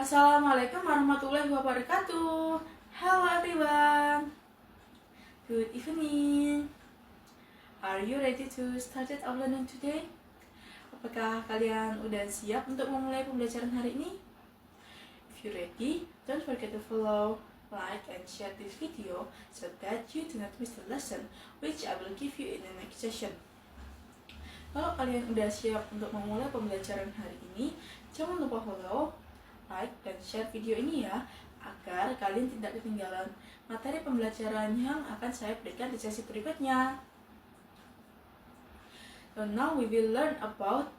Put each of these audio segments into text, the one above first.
Assalamualaikum warahmatullahi wabarakatuh. Hello everyone. Good evening. Are you ready to start our learning today? Apakah kalian udah siap untuk memulai pembelajaran hari ini? If you ready, don't forget to follow, like, and share this video so that you do not miss the lesson which I will give you in the next session. Kalau kalian udah siap untuk memulai pembelajaran hari ini, jangan lupa follow, like, dan share video ini ya, agar kalian tidak ketinggalan materi pembelajaran yang akan saya berikan di sesi berikutnya. So now we will learn about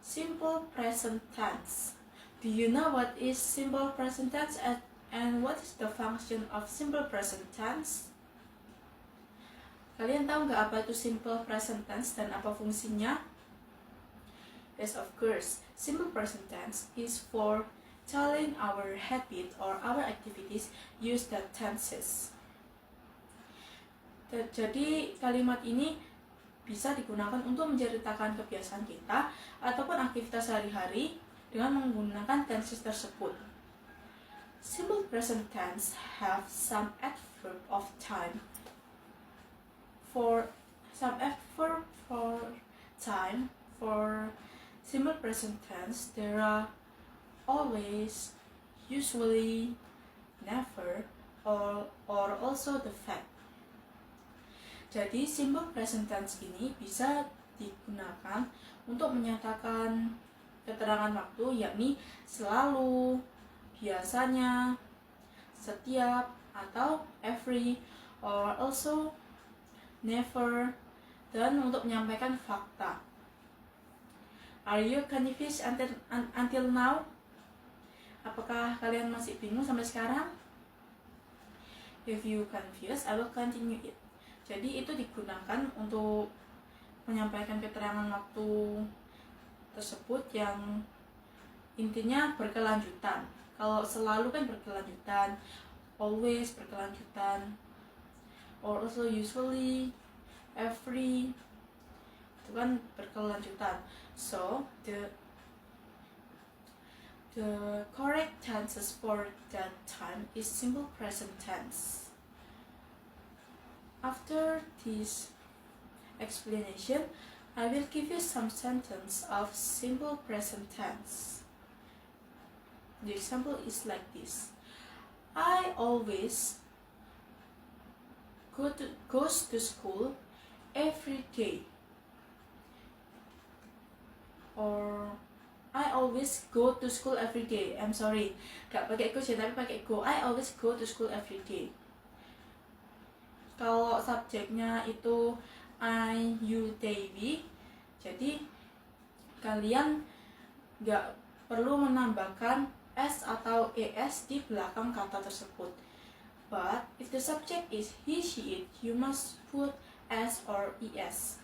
simple present tense. Do you know what is simple present tense and what is the function of simple present tense? Kalian tahu nggak apa itu simple present tense dan apa fungsinya? Yes, of course. Simple present tense is for telling our habit or our activities use that tenses. Jadi kalimat ini bisa digunakan untuk menceritakan kebiasaan kita ataupun aktivitas sehari-hari dengan menggunakan tenses tersebut. Simple present tense have some adverb of time. For simple present tense, there are always, usually, never, or also the fact. Jadi simple present tense ini bisa digunakan untuk menyatakan keterangan waktu, yakni selalu, biasanya, setiap, atau every, or also never, dan untuk menyampaikan fakta. Are you confused until now? Apakah kalian masih bingung sampai sekarang? If you confused, I will continue it. Jadi itu digunakan untuk menyampaikan keterangan waktu tersebut yang intinya berkelanjutan. Kalau selalu kan berkelanjutan, always berkelanjutan, or also usually, every, itu kan berkelanjutan. So the correct tenses for that time is simple present tense. After this explanation, I will give you some sentence of simple present tense. The example is like this. I always goes to school every day. Or I always go to school every day. I'm sorry, gak pakai go ya, tapi pakai go. I always go to school every day. Kalau subjeknya itu I, you, they, we, jadi kalian gak perlu menambahkan s atau es di belakang kata tersebut. But if the subject is he, she, it, you must put s or es.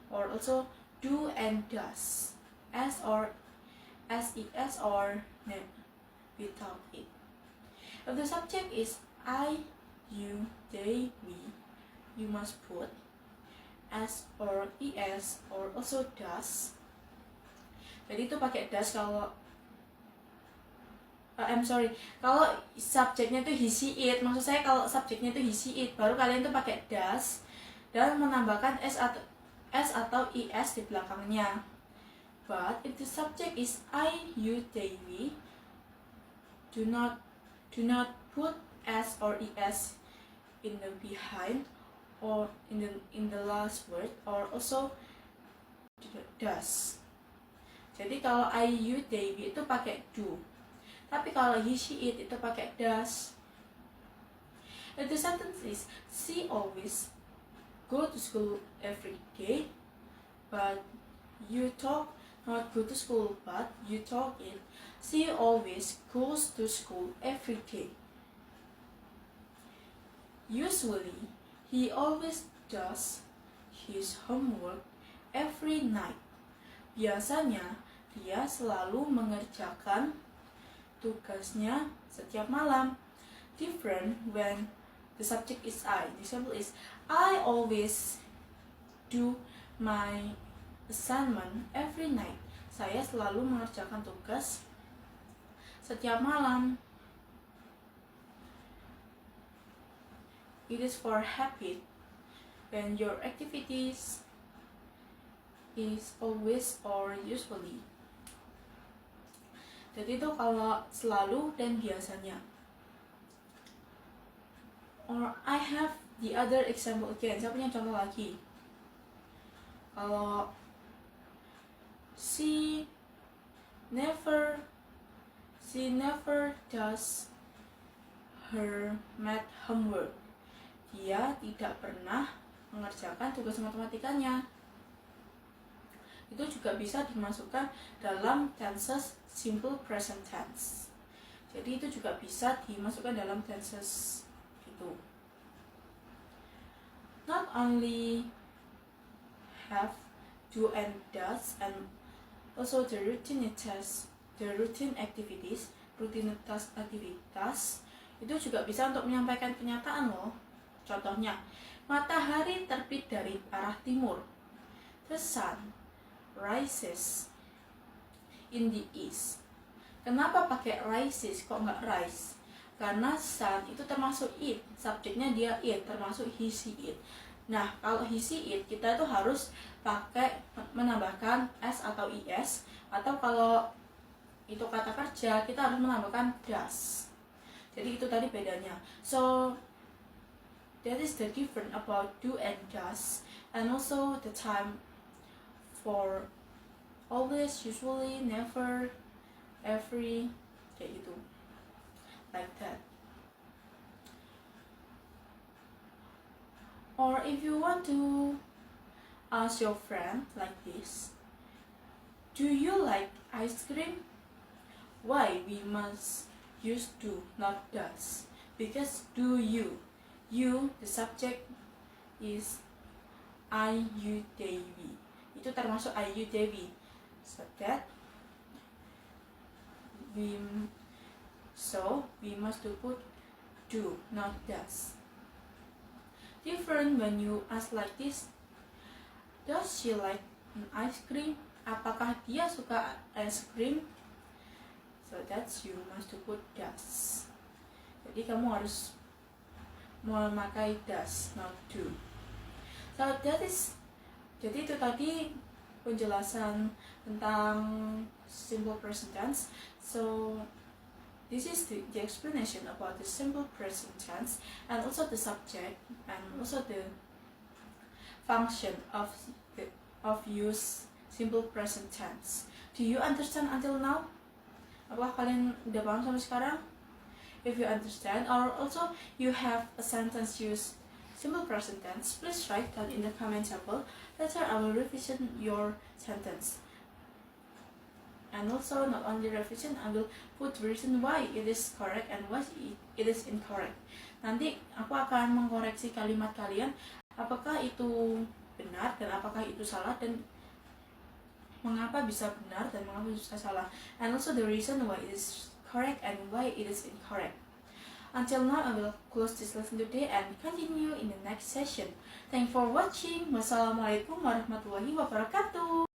Or also do and does, s or ses or without it. If the subject is I, you, they, we, you must put s or es or also does. Jadi itu pakai does kalau kalau subjeknya itu he, she, it, maksud saya kalau subjeknya itu he, she, it, baru kalian itu pakai does dan menambahkan s atau es di belakangnya. But if the subject is I, you, they, we, do not put s or es in the behind or in the last word, or also does. Jadi kalau I, you, they, we itu pakai do. Tapi kalau he, she, it itu pakai does. If the sentence is she always go to school every day, but you talk not go to school, but you talk it. She always goes to school every day. Usually, he always does his homework every night. Biasanya, dia selalu mengerjakan tugasnya setiap malam. Different when the subject is I. The example is, I always do my assignment every night. Saya selalu mengerjakan tugas setiap malam. It is for habit when your activities is always or usually. Jadi itu kalau selalu dan biasanya. Or I have the other example again. Saya punya contoh lagi. Kalau she never does her math homework. Dia tidak pernah mengerjakan tugas matematikanya. Itu juga bisa dimasukkan dalam tenses simple present tense. Jadi itu juga bisa dimasukkan dalam tenses gitu. Not only have do and does, and also the rutinitas, the routine activities, rutinitas aktivitas itu juga bisa untuk menyampaikan kenyataan loh. Contohnya, matahari terbit dari arah timur. The sun rises in the east. Kenapa pakai rises kok nggak rise? Karena sun itu termasuk it, subjeknya dia it, termasuk he, she, it. Nah, kalau he, she, it, kita itu harus pakai menambahkan s atau is, atau kalau itu kata kerja, kita harus menambahkan does. Jadi itu tadi bedanya. So that is the difference about do and does, and also the time for always, usually, never, every, kayak gitu, like that. Or if you want to ask your friend like this, do you like ice cream? Why we must use do, not does? Because do you, the subject is I, you, they, we. Itu termasuk I, you, they, we. So that we must to put do, not does. Different when you ask like this. Does she like ice cream? Apakah dia suka ice cream? So that's you must to put does. Jadi kamu harus memakai does, not do. So that is, jadi itu tadi penjelasan tentang simple present tense. So this is the explanation about the simple present tense, and also the subject, and also the function of use simple present tense. Do you understand until now? Apakah kalian udah paham sampai sekarang? If you understand, or also you have a sentence use simple present tense, please write down in the comment table. Later I will revision your sentence. And also not only revision, I will put reason why it is correct and why it is incorrect. Nanti aku akan mengkoreksi kalimat kalian, apakah itu benar dan apakah itu salah, dan mengapa bisa benar dan mengapa bisa salah. And also the reason why it is correct and why it is incorrect. Until now, I will close this lesson today and continue in the next session. Thanks for watching. Wassalamualaikum warahmatullahi wabarakatuh.